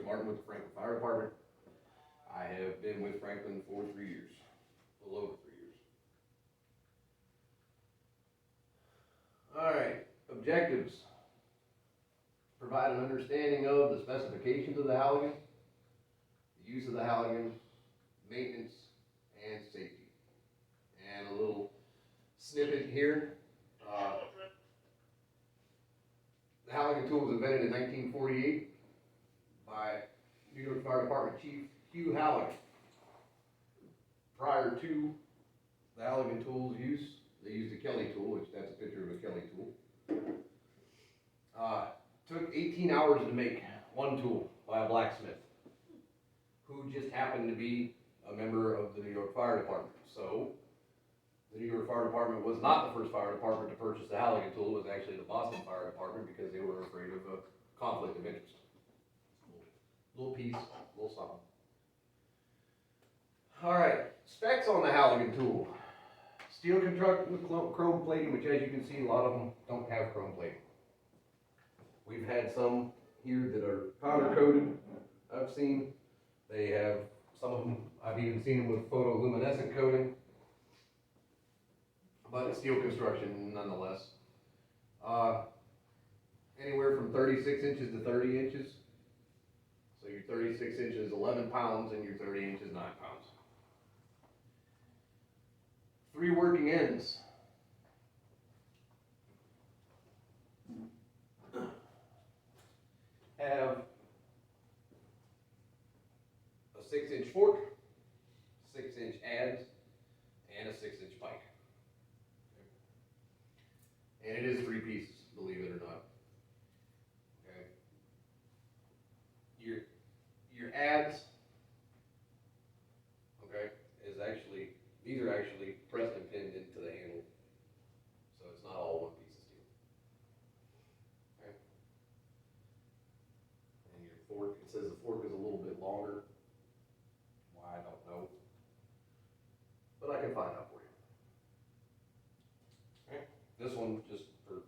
Martin with the Franklin Fire Department. I have been with Franklin for 3 years, a little over 3 years. All right, objectives. Provide an understanding of the specifications of the Halligan, the use of the Halligan, maintenance, and safety. And a little snippet here. The Halligan tool was invented in 1948 by New York Fire Department Chief Hugh Halligan. Prior to the Halligan tool's use, they used a Kelly tool, which that's a picture of a Kelly tool. Took 18 hours to make one tool by a blacksmith who just happened to be a member of the New York Fire Department. So, the New York Fire Department was not the first fire department to purchase the Halligan tool. It was actually the Boston Fire Department because they were afraid of a conflict of interest. Little piece, little something. All right, specs on the Halligan tool. Steel construction with chrome plating, which as you can see, a lot of them don't have chrome plating. We've had some here that are powder coated, I've seen. They have, some of them, I've even seen them with photoluminescent coating. But it's steel construction nonetheless. Anywhere from 36 inches to 30 inches. So your 36 inches, 11 pounds, and your 30 inches, 9 pounds. 3 working ends. Have a 6-inch fork, 6-inch adze, and a 6-inch pike. And it is 3 pieces, believe it or not. Okay. Your adze, okay, is actually, these are actually pressed and pinned into the handle. So it's not all one piece of steel. Okay. And your fork, it says the fork is a little bit longer. Why, I don't know. But I can find out for you. Okay. This one, just for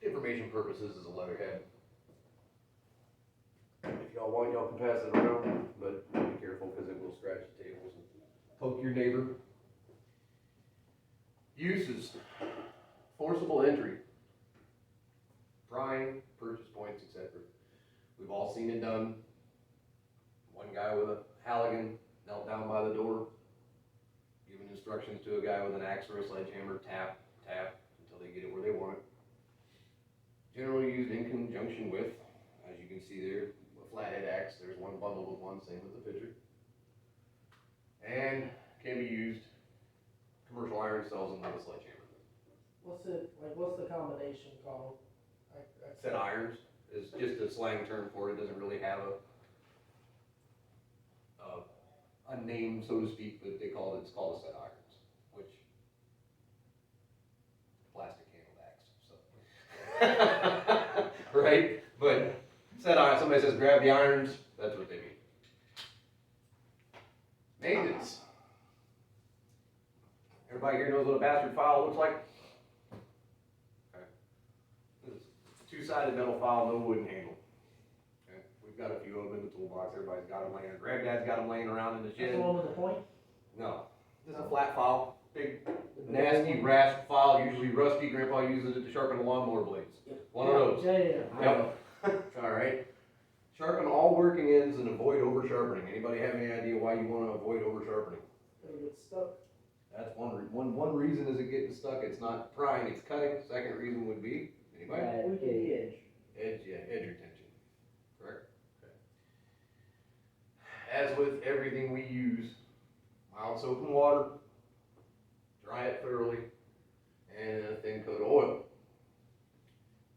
information purposes, is a leatherhead. If y'all want, y'all can pass it around, but be careful because it will scratch the tables and poke your neighbor. Uses: forcible entry, prying, purchase points, etc. We've all seen it done. One guy with a Halligan knelt down by the door, giving instructions to a guy with an axe or a sledgehammer, tap, tap, until they get it where they want it. Generally used in conjunction with, as you can see there, a flathead axe. There's one bundled with one, same with the picture. And can be used, commercial iron sells them with a sledgehammer. What's the combination called? Set irons is just a slang term for it. It doesn't really have a name, so to speak, but it's called a set irons, which plastic handled axe, so. Right? But set irons, somebody says grab the irons, that's what they mean. Maintenance. Everybody here knows what a bastard file looks like? Okay. It's a 2-sided metal file, no wooden handle. Okay. We've got a few of them in the toolbox. Everybody's got them laying. Granddad's got them laying around in the shed. That's the one with the point? No. This is a flat file. Big, nasty, rasped file, usually rusty. Grandpa uses it to sharpen the lawnmower blades. One of those. Yeah. Yep. All right. Sharpen all working ends and avoid over sharpening. Anybody have any idea why you want to avoid over sharpening? It'll get stuck. That's one reason is it getting stuck. It's not prying, it's cutting. Second reason would be, anybody? Weaken the edge. Edge, yeah, edge retention. Correct? Okay. As with everything we use, mild soap and water, dry it thoroughly, and a thin coat of oil.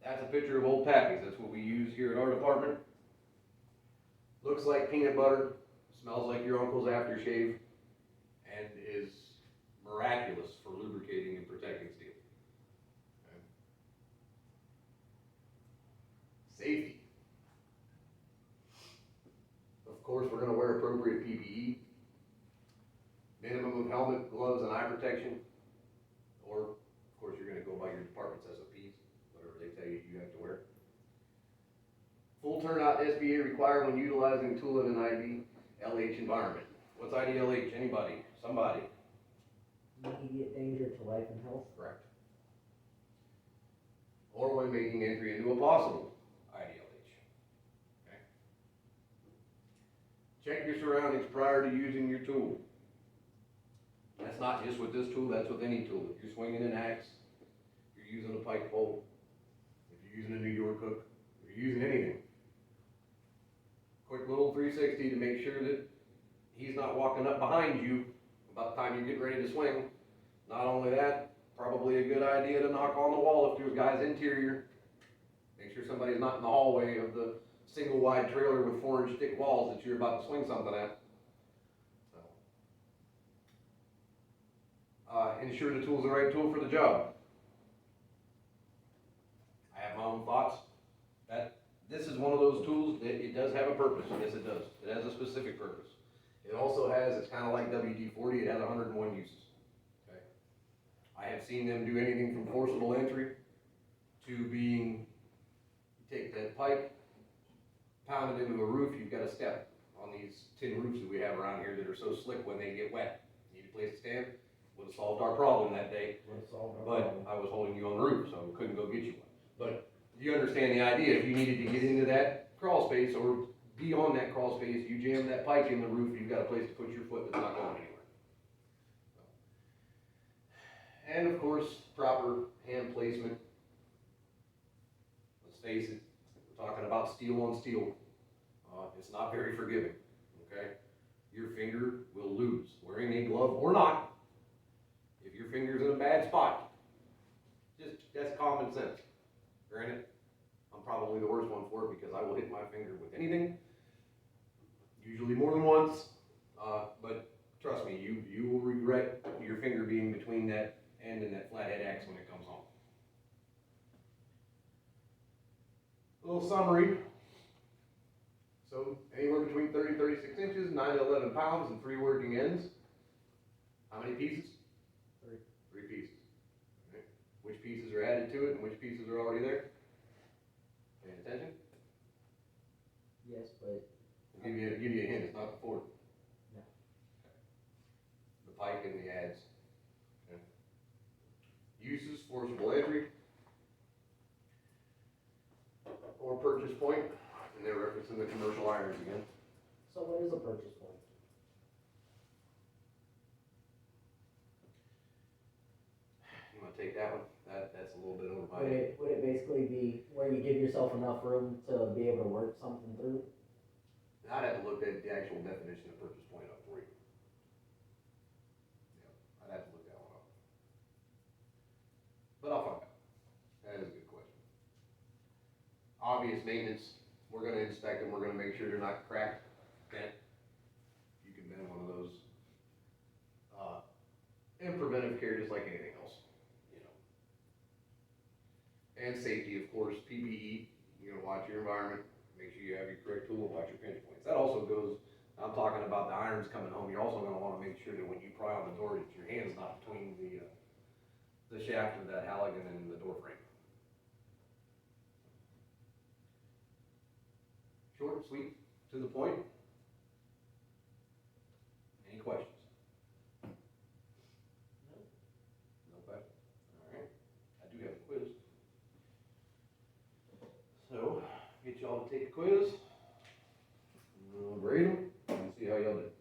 That's a picture of Old Pappy's. That's what we use here at our department. Looks like peanut butter, smells like your uncle's aftershave, and is miraculous for lubricating and protecting steel. Okay. Safety. Of course, we're going to wear appropriate PPE. Minimum of helmet, gloves, and eye protection. Or, of course, you're going to go by your department's SOPs, whatever they tell you you have to wear. Full Full turnout SBA required when utilizing tool in an IDLH environment. What's IDLH? Anybody? Somebody? Immediate danger to life and health. Correct. Or when making entry into a possible IDLH. Okay. Check your surroundings prior to using your tool. That's not just with this tool, that's with any tool. If you're swinging an axe, if you're using a pike pole, if you're using a New York hook, if you're using anything. Quick little 360 to make sure that he's not walking up behind you about the time you get ready to swing. Not only that, probably a good idea to knock on the wall if there's guys interior. Make sure somebody's not in the hallway of the single wide trailer with 4-inch thick walls that you're about to swing something at. Ensure the tool's the right tool for the job. I have my own thoughts. This is one of those tools that it does have a purpose. Yes, it does. It has a specific purpose. It also has, it's kind of like WD-40, it has 101 uses. Okay. I have seen them do anything from forcible entry to being, you take that pipe, pound it into a roof, you've got a step on these tin roofs that we have around here that are so slick when they get wet. Need a place to stand? Would have solved our problem that day, but I was holding you on the roof, so I couldn't go get you one. But you understand the idea. If you needed to get into that crawl space or be on that crawl space, you jam that pipe in the roof, you've got a place to put your foot that's not going anywhere. And of course, proper hand placement. Let's face it, we're talking about steel on steel. It's not very forgiving, okay? Your finger will lose, wearing a glove or not. If your finger's in a bad spot, that's common sense. Granted, I'm probably the worst one for it because I will hit my finger with anything, usually more than once, but trust me, you will regret your finger being between that end and that flathead axe when it comes home. A little summary. So anywhere between 30 and 36 inches, 9 to 11 pounds, and 3 working ends. How many pieces? 3 pieces. Okay. Which pieces are added to it and which pieces are already there? Paying attention? Yes, but. I'll give you a hint, it's not the fork. No. Okay. The pike and the adze. Okay. Uses, forcible entry, or purchase point, and they're referencing the commercial irons again. So what is a purchase point? You want to take that one? That's a little bit over my Would head. it basically be where you give yourself enough room to be able to work something through? I'd have to look at the actual definition of purchase point up for you. Yeah, I'd have to look that one up. But I'll find out. That is a good question. Obvious maintenance, we're going to inspect them, we're going to make sure they're not cracked, bent. You can bend one of those. And preventive care just like anything else, you know. And safety, of course, PPE, you're going to watch your environment, make sure you have your correct tool, and watch your pinch points. That also goes, I'm talking about the irons coming home, you're also going to want to make sure that when you pry on the door, that your hand's not between the shaft of that Halligan and the door frame. Short, sweet, to the point. Any questions? No questions? All right. I do have a quiz. So, get y'all to take a quiz. We'll grade them and see how y'all did.